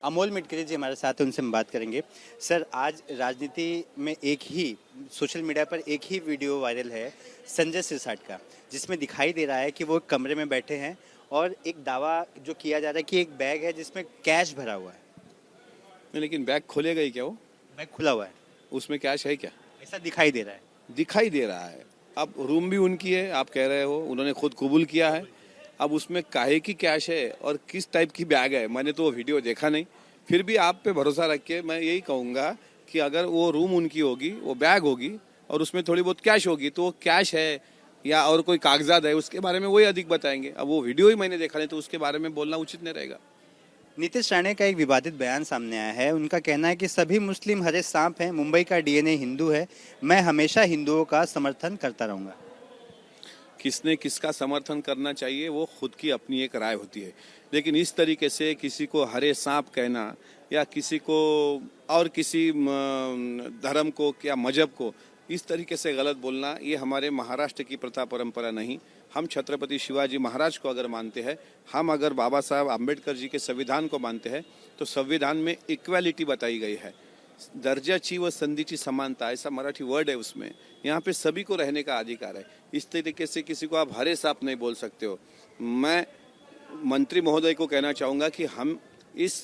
अमोल मिटकरी जी हमारे साथ हैं, उनसे हम बात करेंगे। सर, आज राजनीति में एक ही सोशल मीडिया पर एक ही वीडियो वायरल है संजय सिरसाट का, जिसमें दिखाई दे रहा है कि वो एक कमरे में बैठे हैं और एक दावा जो किया जा रहा है कि एक बैग है जिसमें कैश भरा हुआ है। नहीं, लेकिन बैग खोलेगा ही क्या वो? बैग खुला हुआ है, उसमें कैश है क्या? ऐसा दिखाई दे रहा है। दिखाई दे रहा है। अब रूम भी उनकी है, आप कह रहे हो, उन्होंने खुद कबूल किया है। अब उसमें काहे की कैश है और किस टाइप की बैग है, मैंने तो वो वीडियो देखा नहीं। फिर भी आप पे भरोसा रख के मैं यही कहूंगा कि अगर वो रूम उनकी होगी, वो बैग होगी और उसमें थोड़ी बहुत कैश होगी, तो वो कैश है या और कोई कागजात है, उसके बारे में वही अधिक बताएंगे। अब वो वीडियो ही मैंने देखा नहीं, तो उसके बारे में बोलना उचित नहीं रहेगा। नीतीश राणे का एक विवादित बयान सामने आया है। उनका कहना है कि सभी मुस्लिम हरे सांप हैं, मुंबई का डीएनए हिंदू है, मैं हमेशा हिंदुओं का समर्थन करता रहूंगा। किसने किसका समर्थन करना चाहिए वो खुद की अपनी एक राय होती है, लेकिन इस तरीके से किसी को हरे सांप कहना या किसी को और किसी धर्म को या मजहब को इस तरीके से गलत बोलना, ये हमारे महाराष्ट्र की प्रथा परंपरा नहीं। हम छत्रपति शिवाजी महाराज को अगर मानते हैं, हम अगर बाबा साहब आम्बेडकर जी के संविधान को मानते हैं, तो संविधान में इक्वालिटी बताई गई है, दर्जाची व संधीची समानता, ऐसा मराठी वर्ड है उसमें। यहाँ पे सभी को रहने का अधिकार है। इस तरीके से किसी को आप हरे सांप नहीं बोल सकते हो। मैं मंत्री महोदय को कहना चाहूँगा कि हम इस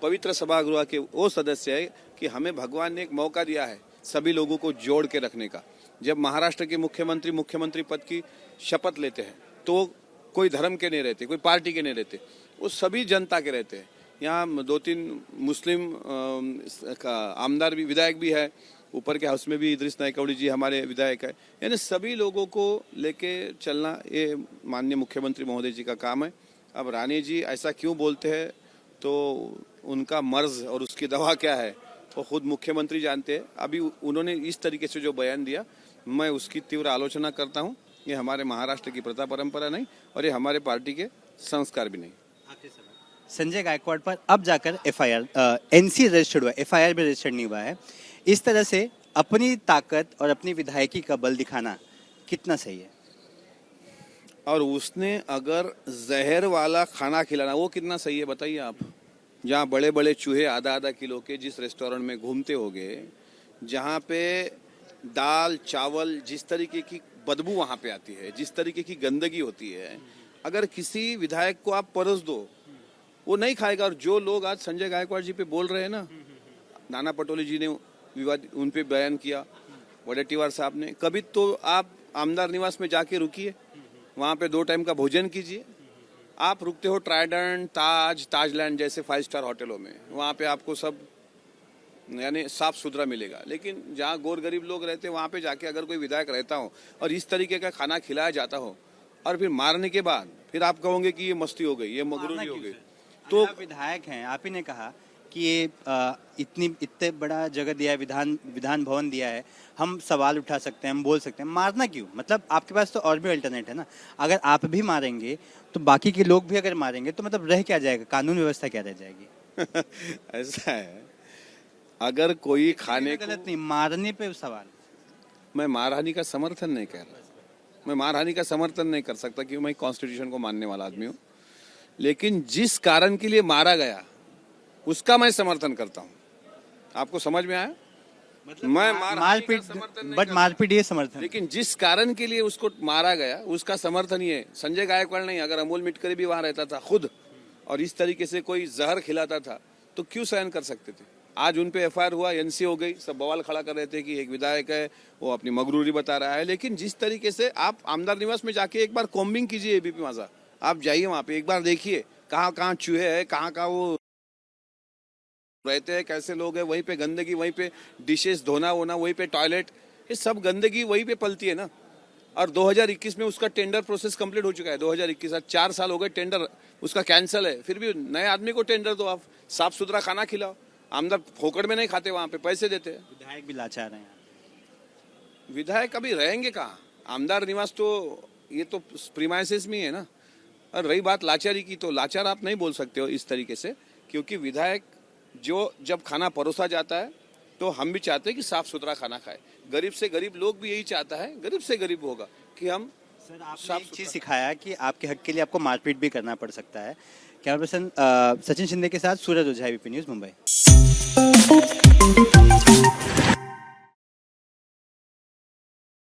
पवित्र सभागृह के वो सदस्य है कि हमें भगवान ने एक मौका दिया है सभी लोगों को जोड़ के रखने का। जब महाराष्ट्र के मुख्यमंत्री पद की शपथ लेते हैं तो कोई धर्म के नहीं रहते, कोई पार्टी के नहीं रहते, वो सभी जनता के रहते हैं। यहाँ 2-3 मुस्लिम का आमदार भी, विधायक भी है, ऊपर के हाउस में भी इद्रिस नायकवड़ी जी हमारे विधायक है। यानी सभी लोगों को लेके चलना ये माननीय मुख्यमंत्री महोदय जी का काम है। अब रानी जी ऐसा क्यों बोलते हैं, तो उनका मर्ज और उसकी दवा क्या है वो खुद मुख्यमंत्री जानते हैं। अभी उन्होंने इस तरीके से जो बयान दिया, मैं उसकी तीव्र आलोचना करता हूँ। ये हमारे महाराष्ट्र की प्रथा परंपरा नहीं और ये हमारे पार्टी के संस्कार भी नहीं। संजय गायकवाड़ पर अब जाकर एफआईआर एनसी रजिस्टर्ड हुआ, एफआईआर भी रजिस्टर्ड नहीं हुआ है। इस तरह से अपनी ताकत और अपनी विधायकी का बल दिखाना कितना सही है? और उसने अगर जहर वाला खाना खिलाना, वो कितना सही है बताइए आप? जहाँ बड़े बड़े चूहे आधा किलो के जिस रेस्टोरेंट में घूमते होंगे, जहाँ पे दाल चावल जिस तरीके की बदबू वहाँ पे आती है, जिस तरीके की गंदगी होती है, अगर किसी विधायक को आप परस दो, वो नहीं खाएगा। और जो लोग आज संजय गायकवाड़ जी पे बोल रहे हैं ना, नाना पटोले जी ने विवाद उन पे बयान किया, वडेट्टीवार साहब ने, कभी तो आप आमदार निवास में जाके रुकिए, वहाँ पे 2 टाइम का भोजन कीजिए। आप रुकते हो ट्राइडेंट, ताजलैंड जैसे 5 स्टार होटलों में, वहाँ पे आपको सब यानी साफ सुथरा मिलेगा। लेकिन जहाँ गोर गरीब लोग रहते हैं वहाँ पे जाके अगर कोई विधायक रहता हो और इस तरीके का खाना खिलाया जाता हो और फिर मारने के बाद फिर आप कहोगे कि ये मस्ती हो गई, ये मगरूरी हो गई, तो आप विधायक हैं, आप ही ने कहा कि ये इतने बड़ा जगह दिया है, विधान भवन दिया है, हम सवाल उठा सकते हैं, हम बोल सकते हैं, मारना क्यों? मतलब आपके पास तो और भी अल्टरनेट है ना। अगर आप भी मारेंगे तो बाकी के लोग भी अगर मारेंगे तो मतलब रह क्या जाएगा, कानून व्यवस्था क्या रह जाएगी? ऐसा है, अगर कोई खाने को, गलत नहीं, मारने पे सवाल। मैं मारहानि का समर्थन नहीं कर रहा, मैं मारहानि का समर्थन नहीं कर सकता क्योंकि मैं कॉन्स्टिट्यूशन को मानने वाला आदमी हूँ। लेकिन जिस कारण के लिए मारा गया उसका मैं समर्थन करता हूँ। आपको समझ में आया? मतलब मैं मारपीट, बट मारपीट ये समर्थन, लेकिन जिस कारण के लिए उसको मारा गया उसका समर्थन ये है। संजय गायकवाड़ नहीं, अगर अमोल मिटकरी भी वहां रहता था खुद और इस तरीके से कोई जहर खिलाता था तो क्यों सहन कर सकते थे? आज उन पे एफआईआर हुआ, एनसी हो गई, सब बवाल खड़ा कर रहे थे कि एक विधायक है वो अपनी मगरूरी बता रहा है। लेकिन जिस तरीके से आप आमदार निवास में जाके एक बार कॉम्बिंग कीजिए, एबीपी माझा, आप जाइए वहां पे, एक बार देखिए कहाँ कहाँ चूहे है, कहाँ कहाँ वो रहते हैं, कैसे लोग हैं, वहीं पे गंदगी, वहीं पे डिशेस धोना वोना, वहीं पे टॉयलेट, ये सब गंदगी वहीं पे पलती है ना। और 2021 में उसका टेंडर प्रोसेस कंप्लीट हो चुका है। 2021 आज 4 साल हो गए, टेंडर उसका कैंसिल है, फिर भी नए आदमी को टेंडर दो, आप साफ सुथरा खाना खिलाओ। आमदार फोकट में नहीं खाते, वहां पे पैसे देते हैं। विधायक भी लाचार हैं। विधायक अभी रहेंगे कहाँ? आमदार निवास तो ये तो प्रीमाइसेस में है ना। और रही बात लाचारी की, तो लाचार आप नहीं बोल सकते हो इस तरीके से, क्योंकि विधायक जो जब खाना परोसा जाता है तो हम भी चाहते हैं कि साफ सुथरा खाना खाए। गरीब से गरीब लोग भी यही चाहता है, गरीब से गरीब होगा कि हम। सर, आपने एक चीज़ सिखाया कि आपके हक के लिए आपको मारपीट भी करना पड़ सकता है। कैमरा पर्सन सचिन शिंदे के साथ सूरज ओझा, एबीपी न्यूज़, मुंबई।